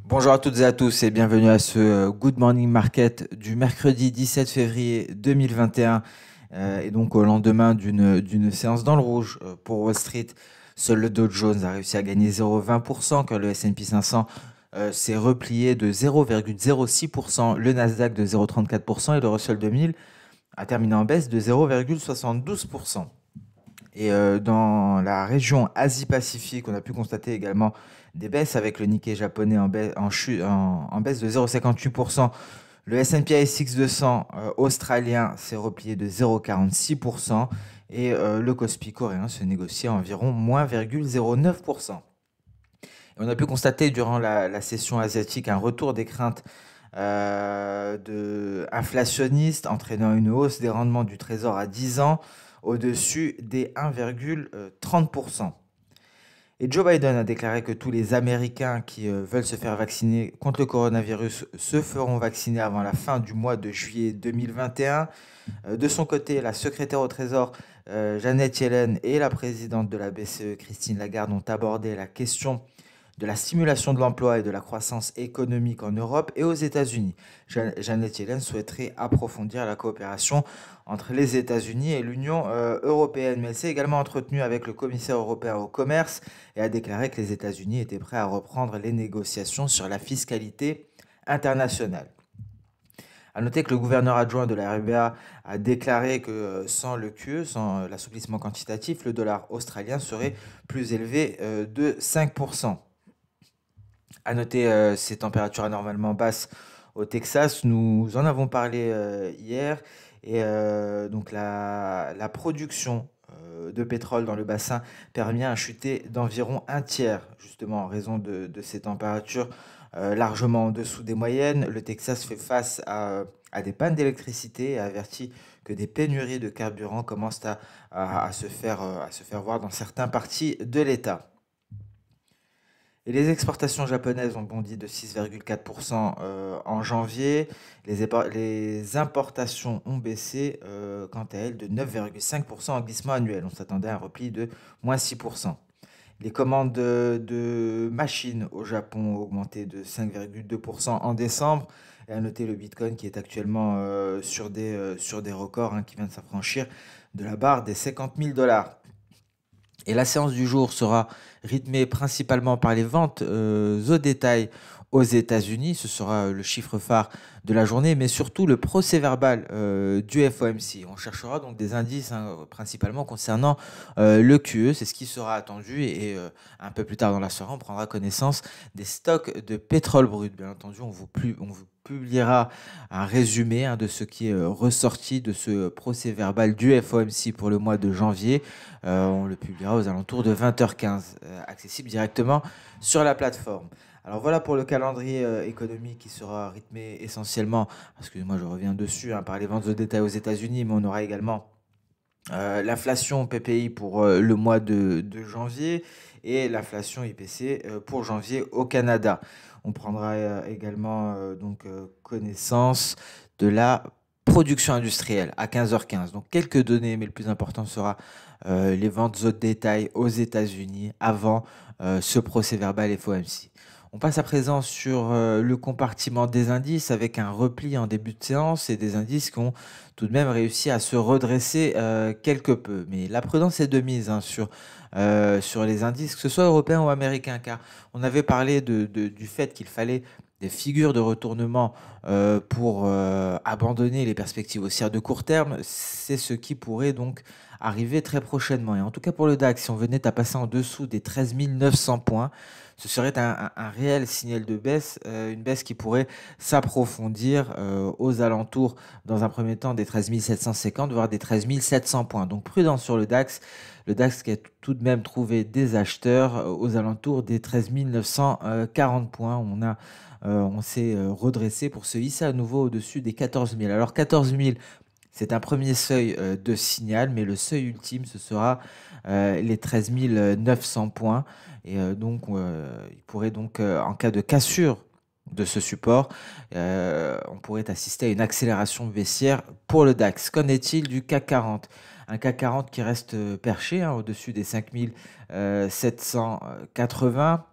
Bonjour à toutes et à tous et bienvenue à ce Good Morning Market du mercredi 17 février 2021 et donc au lendemain d'une séance dans le rouge pour Wall Street. Seul le Dow Jones a réussi à gagner 0,20% quand le S&P 500 s'est replié de 0,06%, le Nasdaq de 0,34% et le Russell 2000 a terminé en baisse de 0,72%. Et dans la région Asie-Pacifique, on a pu constater également des baisses avec le Nikkei japonais en baisse de 0,58%. Le S&P ASX 200 australien s'est replié de 0,46% et le Kospi coréen se négocie à environ moins 0,09%. Et on a pu constater durant la session asiatique un retour des craintes inflationnistes entraînant une hausse des rendements du trésor à 10 ans au-dessus des 1,30%. Et Joe Biden a déclaré que tous les Américains qui veulent se faire vacciner contre le coronavirus se feront vacciner avant la fin du mois de juillet 2021. De son côté, la secrétaire au Trésor, Janet Yellen, et la présidente de la BCE, Christine Lagarde, ont abordé la question de la stimulation de l'emploi et de la croissance économique en Europe et aux États-Unis. Janet Yellen souhaiterait approfondir la coopération entre les États-Unis et l'Union européenne, mais elle s'est également entretenue avec le commissaire européen au commerce et a déclaré que les États-Unis étaient prêts à reprendre les négociations sur la fiscalité internationale. A noter que le gouverneur adjoint de la RBA a déclaré que sans le QE, sans l'assouplissement quantitatif, le dollar australien serait plus élevé de 5%. À noter ces températures anormalement basses au Texas, nous en avons parlé hier, et donc la production de pétrole dans le bassin permien a chuté d'environ un tiers, justement en raison de ces températures largement en dessous des moyennes. Le Texas fait face à des pannes d'électricité et a averti que des pénuries de carburant commencent à se faire voir dans certaines parties de l'État. Et les exportations japonaises ont bondi de 6,4% en janvier. Les importations ont baissé, quant à elles, de 9,5% en glissement annuel. On s'attendait à un repli de moins 6%. Les commandes de machines au Japon ont augmenté de 5,2% en décembre. Et à noter le Bitcoin qui est actuellement sur des records, qui vient de s'affranchir de la barre des 50 000 dollars. Et la séance du jour sera rythmée principalement par les ventes au détail aux États-Unis. Ce sera le chiffre phare de la journée, mais surtout le procès-verbal du FOMC. On cherchera donc des indices principalement concernant le QE. C'est ce qui sera attendu. Et un peu plus tard dans la soirée, on prendra connaissance des stocks de pétrole brut. Bien entendu, on vous publiera un résumé de ce qui est ressorti de ce procès-verbal du FOMC pour le mois de janvier. On le publiera aux alentours de 20h15, accessible directement sur la plateforme. Alors voilà pour le calendrier économique qui sera rythmé essentiellement, excusez-moi je reviens dessus, par les ventes de détail aux États-Unis, mais on aura également l'inflation PPI pour le mois de janvier et l'inflation IPC pour janvier au Canada. On prendra également connaissance de la production industrielle à 15h15. Donc quelques données, mais le plus important sera les ventes au détail aux États-Unis avant ce procès-verbal FOMC. On passe à présent sur le compartiment des indices avec un repli en début de séance et des indices qui ont tout de même réussi à se redresser quelque peu. Mais la prudence est de mise sur les indices, que ce soit européens ou américains, car on avait parlé du fait qu'il fallait des figures de retournement pour abandonner les perspectives haussières de court terme. C'est ce qui pourrait donc arriver très prochainement. Et en tout cas pour le DAX, si on venait à passer en dessous des 13 900 points, ce serait un réel signal de baisse, une baisse qui pourrait s'approfondir aux alentours, dans un premier temps, des 13 750, voire des 13 700 points. Donc prudence sur le DAX qui a tout de même trouvé des acheteurs aux alentours des 13 940 points. On s'est redressé pour se hisser à nouveau au-dessus des 14 000. Alors 14 000, c'est un premier seuil de signal, mais le seuil ultime, ce sera les 13 900 points. Et il pourrait donc, en cas de cassure de ce support, on pourrait assister à une accélération baissière pour le DAX. Qu'en est-il du CAC 40 ? Un CAC 40 qui reste perché au-dessus des 5 780.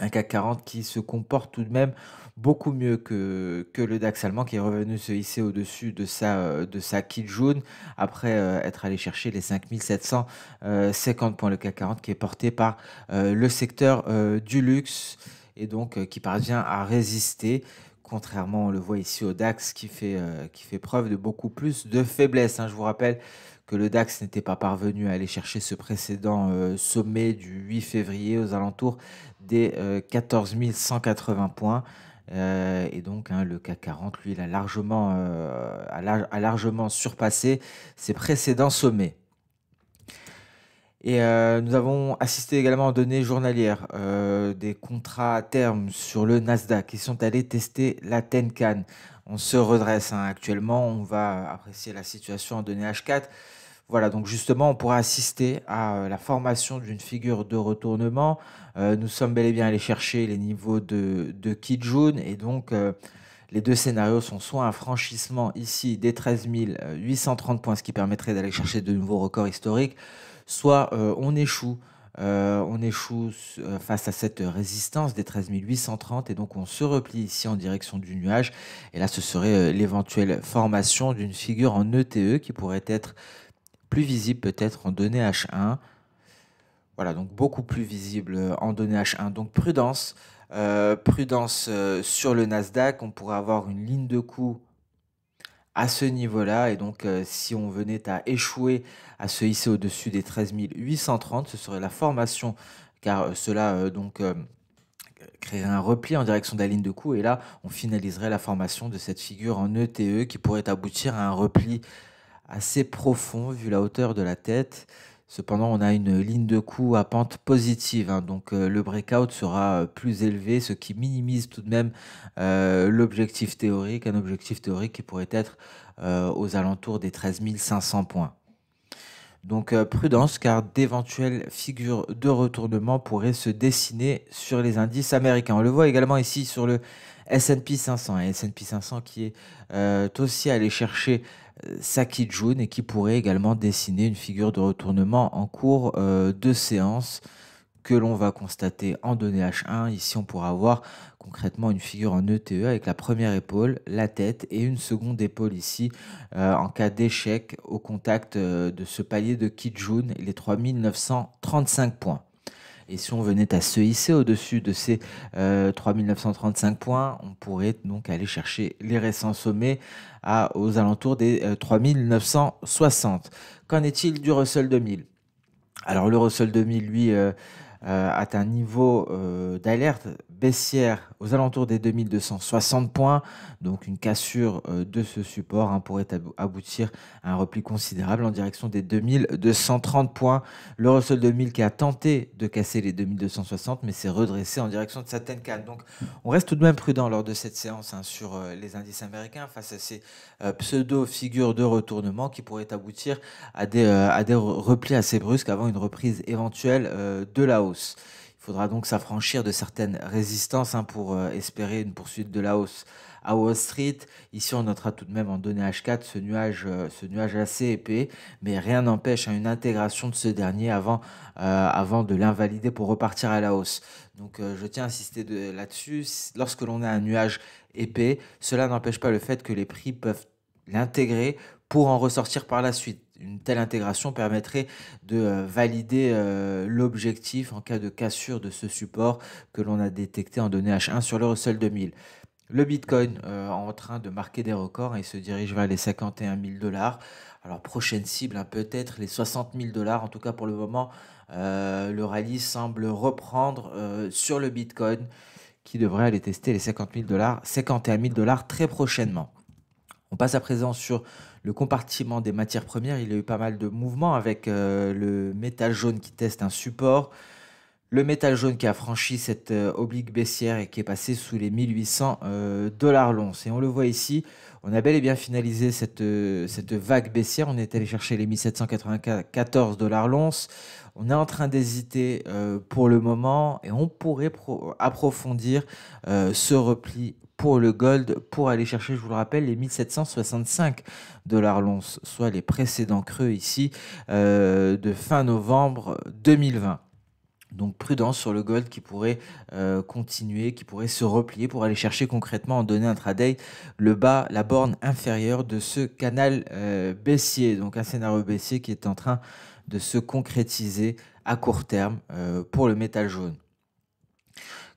Un CAC 40 qui se comporte tout de même beaucoup mieux que le DAX allemand qui est revenu se hisser au-dessus de sa Kijun après être allé chercher les 5750 points. Le CAC 40 qui est porté par le secteur du luxe et donc qui parvient à résister. Contrairement, on le voit ici au DAX qui fait preuve de beaucoup plus de faiblesse, hein. Je vous rappelle que le DAX n'était pas parvenu à aller chercher ce précédent sommet du 8 février aux alentours des 14 180 points. Et donc, hein, le CAC 40, lui, il a largement surpassé ses précédents sommets. Et nous avons assisté également aux données journalières des contrats à terme sur le Nasdaq qui sont allés tester la Tenkan. On se redresse, hein, actuellement, on va apprécier la situation en données H4. Voilà, donc justement, on pourra assister à la formation d'une figure de retournement. Nous sommes bel et bien allés chercher les niveaux de Kijun et donc les deux scénarios sont soit un franchissement ici des 13 830 points, ce qui permettrait d'aller chercher de nouveaux records historiques, soit on échoue face à cette résistance des 13 830 et donc on se replie ici en direction du nuage. Et là, ce serait l'éventuelle formation d'une figure en ETE qui pourrait être plus visible peut-être en données H1. Voilà, donc beaucoup plus visible en données H1. Donc prudence, prudence sur le Nasdaq. On pourrait avoir une ligne de coup à ce niveau-là. Et donc, si on venait à échouer à se hisser au-dessus des 13 830, ce serait la formation, car cela créerait un repli en direction de la ligne de coup. Et là, on finaliserait la formation de cette figure en ETE qui pourrait aboutir à un repli assez profond vu la hauteur de la tête. Cependant, on a une ligne de coup à pente positive, hein, donc le breakout sera plus élevé, ce qui minimise tout de même l'objectif théorique, un objectif théorique qui pourrait être aux alentours des 13 500 points. Donc prudence, car d'éventuelles figures de retournement pourraient se dessiner sur les indices américains. On le voit également ici sur le S&P 500, un S&P 500 qui est aussi allé chercher sa Kijun et qui pourrait également dessiner une figure de retournement en cours de séance que l'on va constater en données H1. Ici, on pourra voir concrètement une figure en ETE avec la première épaule, la tête et une seconde épaule ici en cas d'échec au contact de ce palier de Kijun, les 3935 points. Et si on venait à se hisser au-dessus de ces 3935 points, on pourrait donc aller chercher les récents sommets aux alentours des 3960. Qu'en est-il du Russell 2000? Alors le Russell 2000, lui, atteint un niveau d'alerte baissière aux alentours des 2260 points. Donc une cassure de ce support, hein, pourrait aboutir à un repli considérable en direction des 2230 points. Le Russell 2000 qui a tenté de casser les 2260 mais s'est redressé en direction de sa Tenkan. Donc on reste tout de même prudent lors de cette séance, hein, sur les indices américains face à ces pseudo-figures de retournement qui pourraient aboutir à des replis assez brusques avant une reprise éventuelle de la hausse. Il faudra donc s'affranchir de certaines résistances, hein, pour espérer une poursuite de la hausse à Wall Street. Ici, on notera tout de même en données H4 ce nuage assez épais, mais rien n'empêche, hein, une intégration de ce dernier avant de l'invalider pour repartir à la hausse. Donc, je tiens à insister là-dessus. Lorsque l'on a un nuage épais, cela n'empêche pas le fait que les prix peuvent l'intégrer pour en ressortir par la suite. Une telle intégration permettrait de valider l'objectif en cas de cassure de ce support que l'on a détecté en données H1 sur le Russell 2000. Le Bitcoin en train de marquer des records, hein, il se dirige vers les 51 000 $. Alors prochaine cible, hein, peut-être les 60 000 $. En tout cas pour le moment, le rallye semble reprendre sur le Bitcoin qui devrait aller tester les 50 000 $, 51 000 $ très prochainement. On passe à présent sur le compartiment des matières premières. Il y a eu pas mal de mouvements avec le métal jaune qui teste un support. Le métal jaune qui a franchi cette oblique baissière et qui est passé sous les 1800 $ l'once. Et on le voit ici, on a bel et bien finalisé cette vague baissière. On est allé chercher les 1794 $ l'once. On est en train d'hésiter pour le moment et on pourrait approfondir ce repli pour le gold pour aller chercher, je vous le rappelle, les 1765 $ l'once, soit les précédents creux ici de fin novembre 2020. Donc prudence sur le gold qui pourrait continuer, qui pourrait se replier pour aller chercher concrètement en données intraday le bas, la borne inférieure de ce canal baissier. Donc un scénario baissier qui est en train de se concrétiser à court terme pour le métal jaune.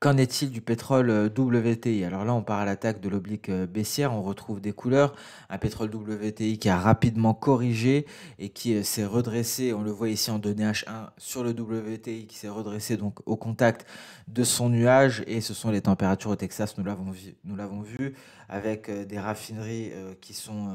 Qu'en est-il du pétrole WTI? Alors là, on part à l'attaque de l'oblique baissière, on retrouve des couleurs. Un pétrole WTI qui a rapidement corrigé et qui s'est redressé, on le voit ici en données H1 sur le WTI, qui s'est redressé donc au contact de son nuage. Et ce sont les températures au Texas, nous l'avons vu, avec des raffineries qui sont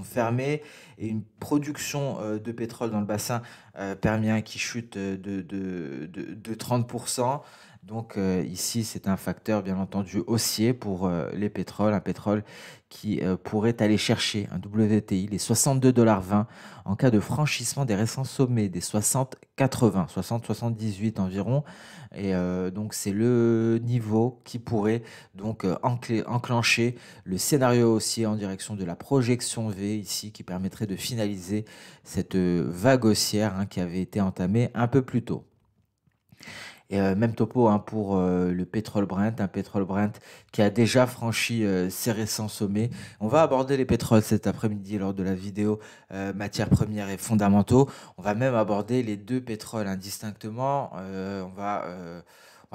fermées et une production de pétrole dans le bassin permien qui chute de 30%. Donc ici, c'est un facteur bien entendu haussier pour les pétroles, un pétrole qui pourrait aller chercher un WTI, les 62,20 $ en cas de franchissement des récents sommets des 60,80, 60,78 environ. Et donc c'est le niveau qui pourrait donc enclencher le scénario haussier en direction de la projection V ici, qui permettrait de finaliser cette vague haussière qui avait été entamée un peu plus tôt. Et même topo pour le pétrole Brent, un pétrole Brent qui a déjà franchi ses récents sommets. On va aborder les pétroles cet après-midi lors de la vidéo matières premières et fondamentaux. On va même aborder les deux pétroles indistinctement. On va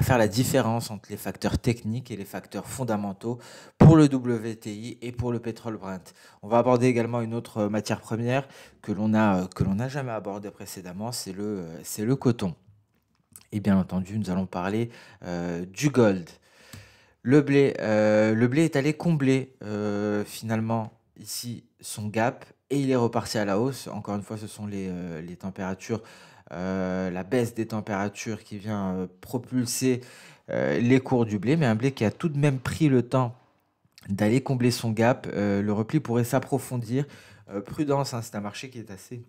faire la différence entre les facteurs techniques et les facteurs fondamentaux pour le WTI et pour le pétrole Brent. On va aborder également une autre matière première que l'on n'a jamais abordée précédemment, c'est le coton. Et bien entendu, nous allons parler du gold. Le blé est allé combler finalement ici son gap et il est reparti à la hausse. Encore une fois, ce sont les températures, la baisse des températures qui vient propulser les cours du blé, mais un blé qui a tout de même pris le temps d'aller combler son gap. Le repli pourrait s'approfondir. Prudence, c'est un marché qui est assez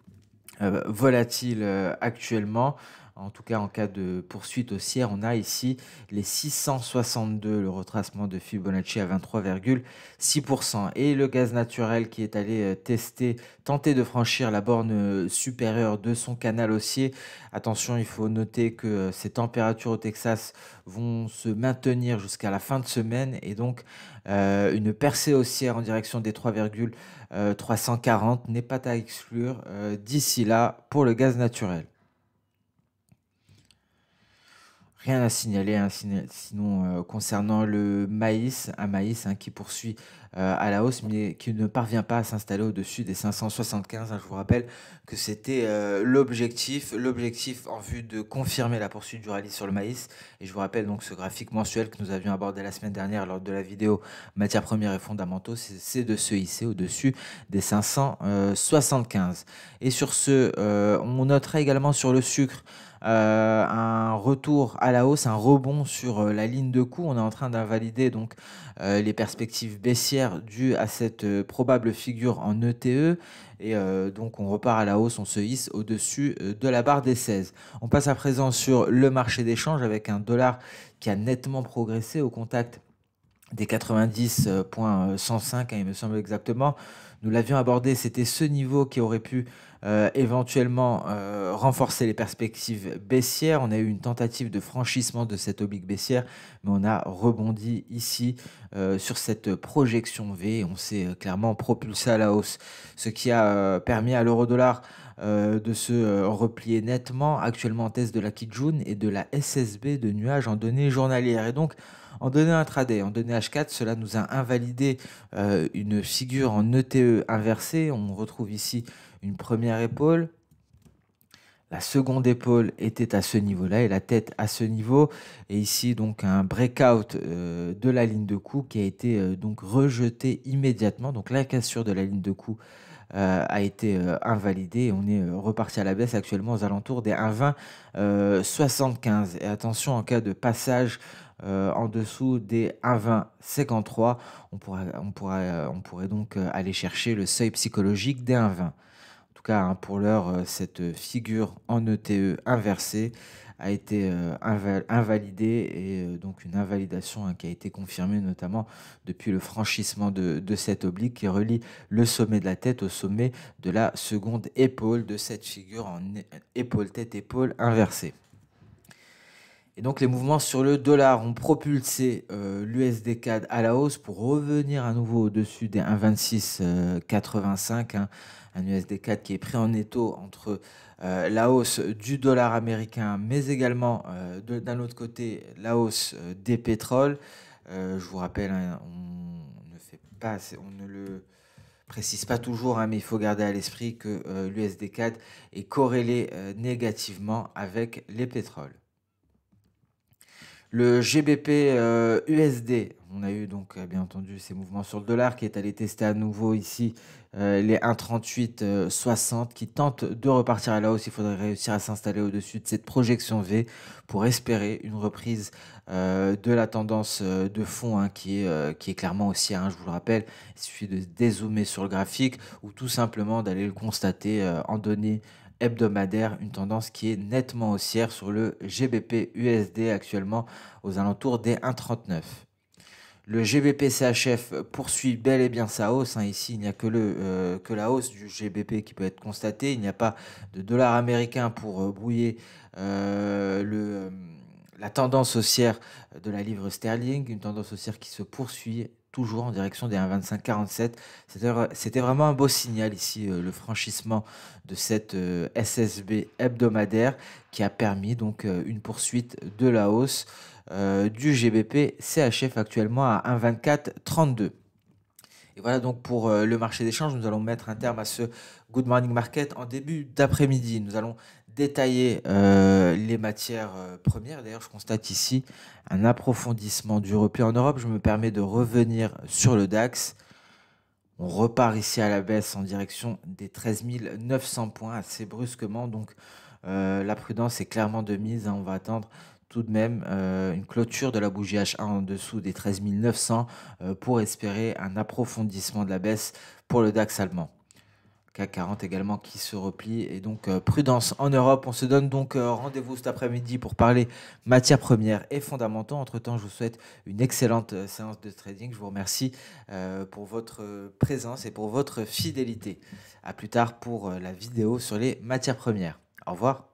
volatile actuellement. En tout cas, en cas de poursuite haussière, on a ici les 662, le retracement de Fibonacci à 23,6%. Et le gaz naturel qui est allé tenter de franchir la borne supérieure de son canal haussier. Attention, il faut noter que ces températures au Texas vont se maintenir jusqu'à la fin de semaine. Et donc, une percée haussière en direction des 3,340 n'est pas à exclure d'ici là pour le gaz naturel. Rien à signaler, sinon concernant le maïs, un maïs qui poursuit à la hausse, mais qui ne parvient pas à s'installer au-dessus des 575. Je vous rappelle que c'était l'objectif en vue de confirmer la poursuite du rallye sur le maïs. Et je vous rappelle donc ce graphique mensuel que nous avions abordé la semaine dernière lors de la vidéo matières premières et fondamentaux, c'est de se hisser au-dessus des 575. Et sur ce, on notera également sur le sucre un retour à la hausse, un rebond sur la ligne de coût. On est en train d'invalider donc les perspectives baissières dues à cette probable figure en ETE. Et donc on repart à la hausse, on se hisse au-dessus de la barre des 16. On passe à présent sur le marché d'échange avec un dollar qui a nettement progressé au contact des 90,105, il me semble exactement. Nous l'avions abordé, c'était ce niveau qui aurait pu éventuellement renforcer les perspectives baissières. On a eu une tentative de franchissement de cette oblique baissière, mais on a rebondi ici sur cette projection V. On s'est clairement propulsé à la hausse, ce qui a permis à l'euro-dollar de se replier nettement, actuellement en test de la Kijun et de la SSB de nuages en données journalières. Et donc, en données intraday, en données H4, cela nous a invalidé une figure en ETE inversée. On retrouve ici une première épaule. La seconde épaule était à ce niveau-là et la tête à ce niveau. Et ici, donc, un breakout de la ligne de coup qui a été donc rejeté immédiatement. Donc, la cassure de la ligne de coup a été invalidée et on est reparti à la baisse actuellement aux alentours des 1,2075. Et attention, en cas de passage en dessous des 1,2053, on pourrait donc aller chercher le seuil psychologique des 1,20. En tout cas, pour l'heure, cette figure en ETE inversée a été invalidée et donc une invalidation qui a été confirmée notamment depuis le franchissement de cette oblique qui relie le sommet de la tête au sommet de la seconde épaule de cette figure en épaule-tête-épaule inversée. Et donc les mouvements sur le dollar ont propulsé l'USD CAD à la hausse pour revenir à nouveau au-dessus des 1,2685, hein, un USD CAD qui est pris en étau entre la hausse du dollar américain, mais également d'un autre côté la hausse des pétroles. Je vous rappelle, hein, on ne le précise pas toujours, hein, mais il faut garder à l'esprit que l'USD CAD est corrélé négativement avec les pétroles. Le GBP USD, on a eu donc bien entendu ces mouvements sur le dollar qui est allé tester à nouveau ici les 1,3860 qui tentent de repartir à la hausse. Il faudrait réussir à s'installer au-dessus de cette projection V pour espérer une reprise de la tendance de fond, hein, qui est clairement haussière, hein, je vous le rappelle. Il suffit de dézoomer sur le graphique ou tout simplement d'aller le constater en données hebdomadaire, une tendance qui est nettement haussière sur le GBP USD actuellement aux alentours des 1,39. Le GBP CHF poursuit bel et bien sa hausse, hein. Ici, il n'y a que la hausse du GBP qui peut être constatée. Il n'y a pas de dollar américain pour brouiller la tendance haussière de la livre sterling, une tendance haussière qui se poursuit toujours en direction des 1,2547. C'était vraiment un beau signal ici, le franchissement de cette SSB hebdomadaire qui a permis donc une poursuite de la hausse du GBP CHF actuellement à 1,2432. Et voilà donc pour le marché des changes, nous allons mettre un terme à ce Good Morning Market en début d'après-midi. Nous allons détailler les matières premières. D'ailleurs, je constate ici un approfondissement du repli en Europe. Je me permets de revenir sur le DAX. On repart ici à la baisse en direction des 13 900 points assez brusquement. Donc la prudence est clairement de mise, hein. On va attendre tout de même une clôture de la bougie H1 en dessous des 13 900 pour espérer un approfondissement de la baisse pour le DAX allemand. CAC 40 également qui se replie et donc prudence en Europe. On se donne donc rendez-vous cet après-midi pour parler matières premières et fondamentaux. Entre-temps, je vous souhaite une excellente séance de trading. Je vous remercie pour votre présence et pour votre fidélité. À plus tard pour la vidéo sur les matières premières. Au revoir.